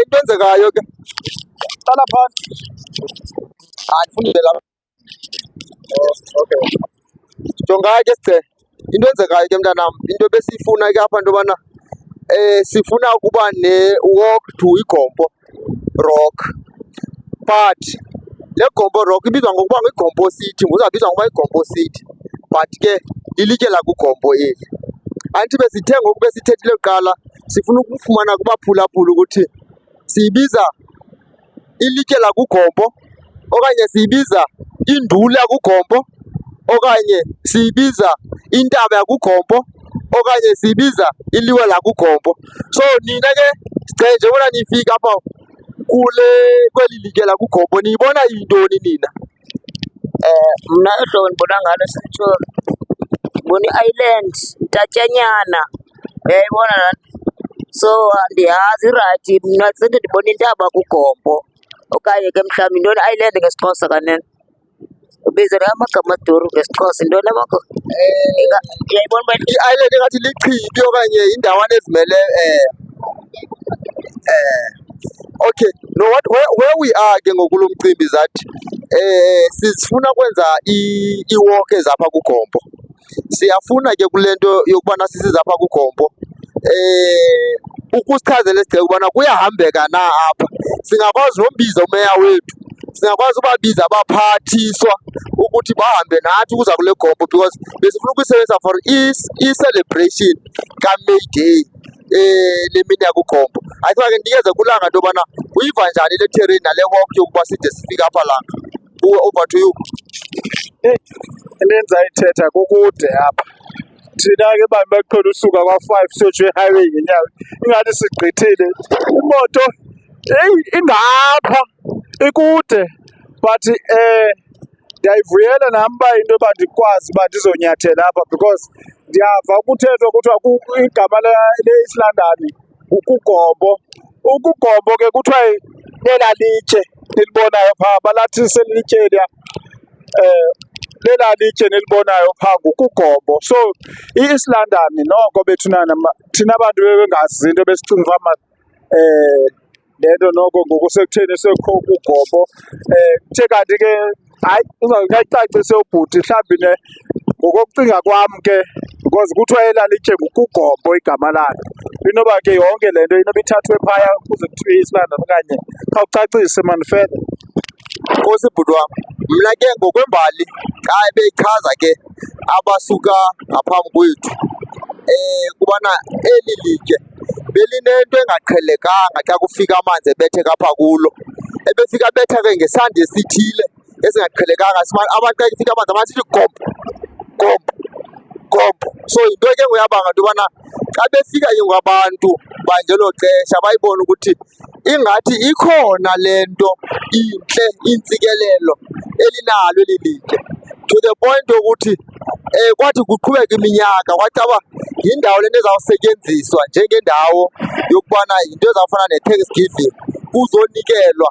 Into enzekayo ke Qala phansi. andifundile lapha. Okay. Jonga ke sicela into enzekayo ke mntanam, into besiyifuna ke apha into yobana sifuna ukuba ne-walk to iGompo Rock, but le Gompo Rock ibizwa ngokuba yiGompo City, nguzabizwa ngokuba yiGompo City, but ke lilitye lakuGompo eli. Anti besithe ngoku besithethile kuqala sifuna ukufumana kubaphulaphula ukuthi siyibiza ilitye lakuGompo okanye siyibiza induli yakuGompo okanye siyibiza intaba yakuGompo okanye siyibiza iliwe lakuGompo. So nina ke sicela njengoba nifika apha kweli litye lakuGompo niyibona iyintoni nina? Mna ehlobo ndibona ngalo sitsho ndibona i-island ntatyanyana, uyayibona laa nto. So andiyazi irayithi mna sithi ndibona intaba kuGompo okanye ke mhlawumbi yintoni i-island ngesiXhosa kanene, ubizela amagama aduru ngesiXhosa yintoni amagama? Uyayibona uba I-island engathi lichibi okanye indawana ezimele okay, no, where we are ke ngoku lo mcimbi zathi sifuna kwenza i-walk ezapha kuGompo. Siyafuna ke kule nto yokubana sisizapha kuGompo ukusichazela sigceke ukubana kuyahambeka na apha. Singakwazi nombiza umeya wethu, singakwazi ubabiza abaphathiswa ukuthi bahambe nathi ukuza kule Gompo, because besifuna ukuyisebenzisa for i-celebration ka-May Day le mini yakuGompo. Ayithiwa ke ndikeze kulanga into yobana uyiva njani le terrain nale walk yokuba side sifike apha langa. Over to you. Into endizayithetha kukude apha. Thina ke bantu baqhela usuka kwa-5 siyotsho i-highway ngenyawo, ingathi sigqithile. Imoto ingapha ikude, but ndiyayivuyela nam uba into yoba ndikwazi uba ndizonyathela apha, because ndiyava kuthethwa kuthiwa igama le-East London kuGompo. UGompo ke kuthiwa lela litye nilibonayo phaa, balathi selilitye eliya lela litye nilibonayo phaa kuGompo. So i-East London noko bethunana thina bantu bebengazi into besicinga uba le nto noko ngoku sekutheni sekho kuGompo. Kuthe kanti ke hayi uzawuyicacise ubhuti mhlawumbi ngokokucinga kwam ke, because kuthiwa elalitye kuGompo igama lalo. Inoba ke yonke le nto inoba ithathwe phaya kuze kuthiwe i-East London okanye khawucacise manifele. Nkosi bhuti wam, mna ke ngokwembali xa beyichaza ke abasuka ngaphambi kwethu kubana eli litye belinento engaqhelekanga xa kufika amanzi ebetheka apha kulo, ebefika abetheke ngesandi esithile esingaqhelekanga. Abantu xa kufika amanzi amasithi Gompo, Gompo, Gompo. So yinto ke ngoyabanga into yobana xa befika ke ngabantu bangelo xesha bayibone ukuthi ingathi ikhona le nto intle intsikelelo elinalo eli litye, to the point yokuthi kwathi kuqhubeka iminyaka kwacaba yindawo lento ezawusetyenziswa njengendawo yokubana yinto ezawufana ne-Thanksgiving, kuzonikelwa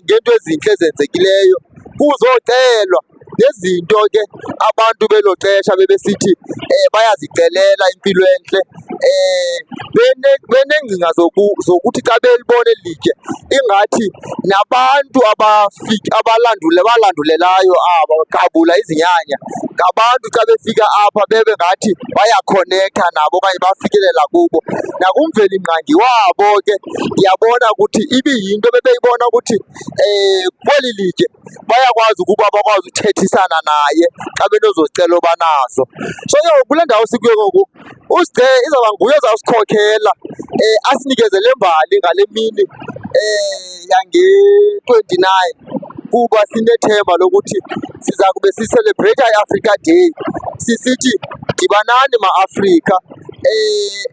ngento ezintle ezenzekileyo, kuzocelwa nezinto ke abantu belo xesha bebesithi bayazicelela impilo entle. Benengcinga zokuthi xa belibona eli litye ingathi nabantu balandulelayo aba qabula izinyanya ngabantu xa befika apha bebe ngathi bayakhonektha nabo okanye bafikelela kubo. Nakumveli mngqangi wabo ke ndiyabona ukuthi ibiyinto bebeyibona ukuthi kweli litye bayakwazi ukuba bakwazi uthethisana naye xa benozozicela banazo. So ke kule ndawo sikuyo ngoku izawuba nguye ozawusikhokhela asinikezele mbali ngale mini yange-29, kuba sinethemba lokuthi siza kube siselebreyitha i-Africa Day sisithi dibanani ma-Afrika.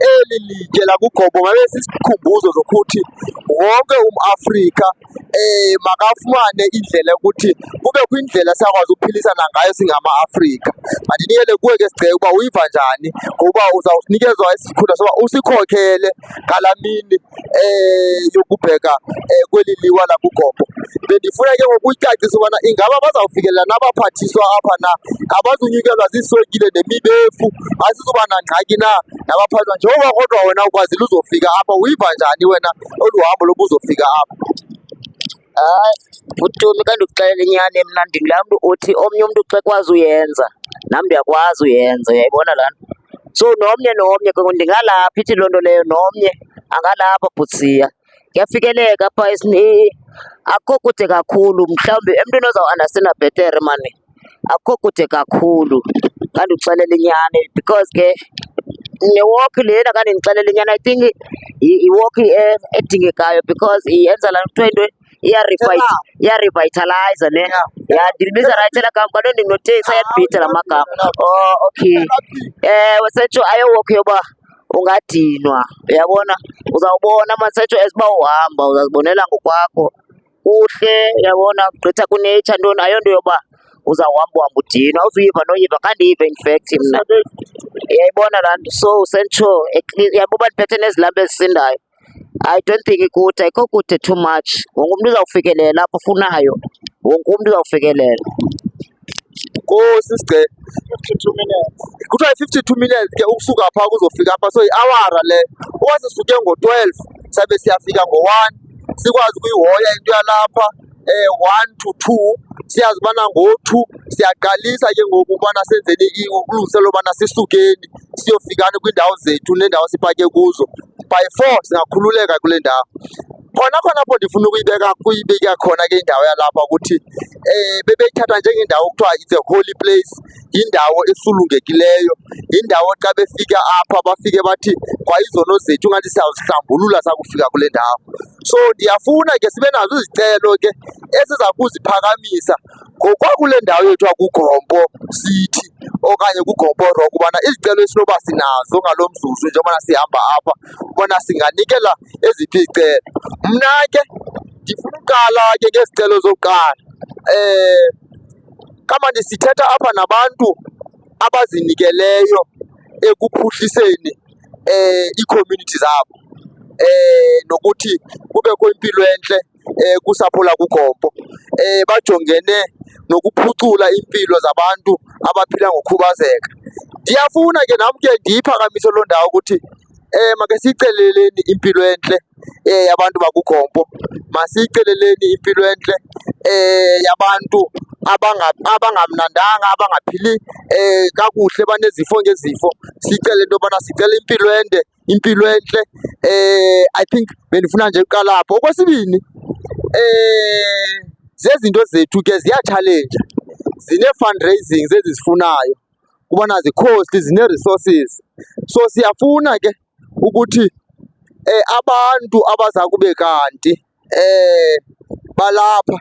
Eli litye lakuGompo mabe sisikhumbuzo zokuthi wonke umAfrika makafumane indlela yokuthi kubekho indlela siyakwazi ukuphilisana ngayo singama-Afrika. Mandinikele kuwe ke sigceke uba uyiva njani, ngokuba uzawunikezwa isikhundla soba usikhokhele ngalaa mini yokubheka kweli liwa lakuGompo. Bendifuna ke ngokucacisa ubana ingaba bazawufikelela nabaphathiswa apha na, abazunyukelwa ziiswekile nemibefu, azizuba nangxaki na nabaphathwa njengoba kodwa wena ukwazile uzofika apha. Uyiva njani wena olu hambo loba uzofika apha? Hayi, bhuti ka ndikuxelela inyani, mna ndingulaa mntu uthi omnye umntu xa ekwazi uyenza nam ndiyakwazi uyenza, uyayibona laa nto. So nomnye ke ndingalapha, ithi loo nto leyo nomnye angalapha bhutsiya. Kuyafikeleka apha akukho kude kakhulu, mhlawumbi emntwini ozawuandastenda bhetere mani, akukho kude kakhulu ka ndikuxelela inyani. Because ke newalk lena ka ndindixelela inyani, I think yiwalk edingekayo because yenza laa nto kuthiwa into iyarevitalize ne. Ya ndilibiza rayithi elaa gama, kaloku ndinoteksi ayandibhida la magama. Oh, okay. Ewe setsho ayowalk yoba ungadinwa, uyabona. Uzawubona mani setsho as uba uhamba uzazibonela ngokwakho kuhle, uyabona. Gqitha kunature ntoni, ayonto yoba uzawuhamba udinwa, awuzuyiva noyiva. Kandiyiva in fact mna, uyayibona laa nto. So setsho uyabona uba ndiphethe nezilampu ezisindayo, I don't think kude, ayikho kude too much. Wonke umntu uzawufikelela apho ufunayo, wonke umntu uzawufikelela. Nkosi sigcele 52 minutes. Kuthiwa 52 minutes ke ukusuka phaa kuzofika apha, so i-awara le. Uba sisuke ngo-12 sabe siyafika ngo-1, sikwazi ukuyihoya into yalapha 1 to 2. Siyazi ubana ngo-2 siyaqalisa ke ngoku ubana senzeni ukulungiselela ubana sisukeni siyofikani kwiindawo zethu neendawo sipake kuzo. By 4 singakhululeka kule ndawo. Khona apho ndifuna ukuyibeka khona ke indawo yalapha ukuthi bebeyithatha njengendawo kuthiwa it's a holy place, yindawo esulungekileyo, yindawo xa befika apha bafike bathi kwa izono zethu ngathi siyawuzihlambulula sakufika kule ndawo. So ndiyafuna ke sibe nazo izicelo ke eziza kuziphakamisa ngokwakule ndawo yethu kuGompo City okanye kuGompo Rock, ubana izicelo esinoba sinazo ngalo mzuzu njengobana sihamba apha ubona singanikela eziphi izicelo. Mna ke ndifuna uqala ke ngezicelo zokuqala. Kamandi sithetha apha nabantu abazinikeleyo ekuphuhliseni ii-community zabo, nokuthi kubekho impilo entle kusapho lakuGompo, bajongene nokuphucula iimpilo zabantu abaphila ngokukhubazeka. Ndiyafuna ke nam ke ndiyiphakamise loo ndawo ukuthi make siyiceleleni impilo entle yabantu bakuGompo, masiyiceleleni impilo entle yabantu abangamnandanga, abangaphili kakuhle, banezifo ngezifo. Sicele into yobana sicela impilo ende, impilo entle. I think bendifuna nje uqala apho. Okwesibini, zezinto zethu ke ziyatshalenja, zine-fundraising ezizifunayo ubana zi-costly, zine-resources. So siyafuna ke ukuthi abantu abaza kube kanti balapha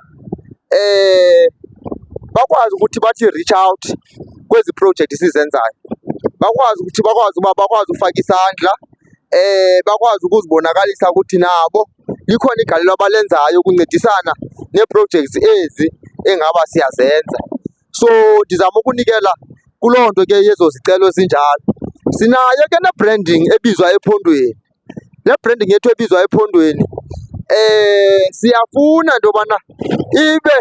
bakwazi ukuthi bathi reach out kwezi projekthi sizenzayo, bakwazi ufaka isandla, bakwazi ukuzibonakalisa ukuthi nabo likhona igalelo abalenzayo ukuncedisana nee-projects ezi engaba siyazenza. So ndizama ukunikela kuloo nto ke yezo zicelo zinjalo. Sinayo ke ne-branding ebizwa ephondweni. Le branding yethu ebizwa ephondweni siyafuna into yobana ibe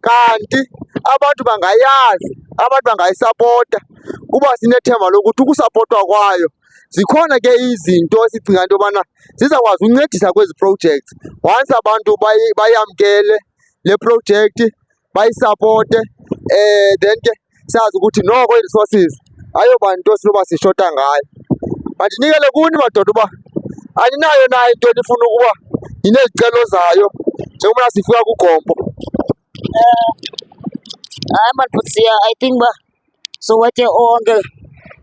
kanti abantu bangayazi, abantu bangayisapota, kuba sinethemba lokuthi ukusapotwa kwayo zikhona ke izinto esicinga into yobana zizakwazi uncedisa kwezi projects. Once abantu bayamkele le project, bayisapote, then ke sazi ukuthi noko i-resources ayoba nto sinoba sishota ngayo. Mandinikele kuni madoda uba aninayo na into enifuna ukuba ninezicelo zayo njengoba sifika kuGompo. Hayi mani bhutsiya, I think uba sowatye onke,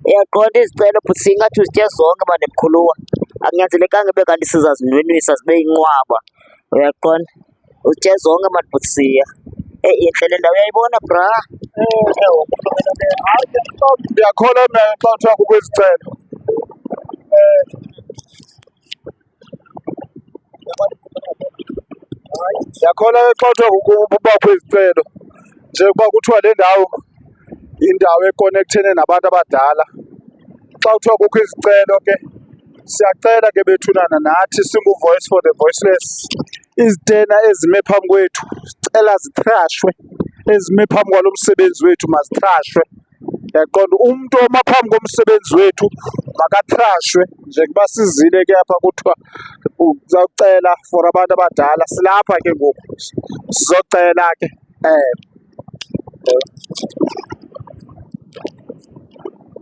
uyaqonda izicelo bhutsiya ingathi uzitye zonke mani mkhuluwa. Akunyanzelekanga ibe kanti sizazindwenisa zibe yinqwaba, uyaqonda. Uzitye zonke mani bhutsiya. Intle le ndawo, uyayibona bra. Ndiyakholwa mna xa kuthiwa kukho izicelo. Ndiyakholwa xa kuthiwa kubakho izicelo, njengoba kuthiwa le ndawo yindawo ekonekthene nabantu abadala. Xa kuthiwa kukho izicelo ke Siyacela ke bethunana nathi singu-Voice for the Voiceless. Izitena ezime phambi kwethu sicela zithrashwe, ezime phambi kwalo msebenzi wethu mazithrashwe. Yaqonda, umntu oma phambi komsebenzi wethu makathrashwe. Njengoba sizile ke apha kuthiwa uzawucela for abantu abadala, silapha ke ngoku sizocela ke.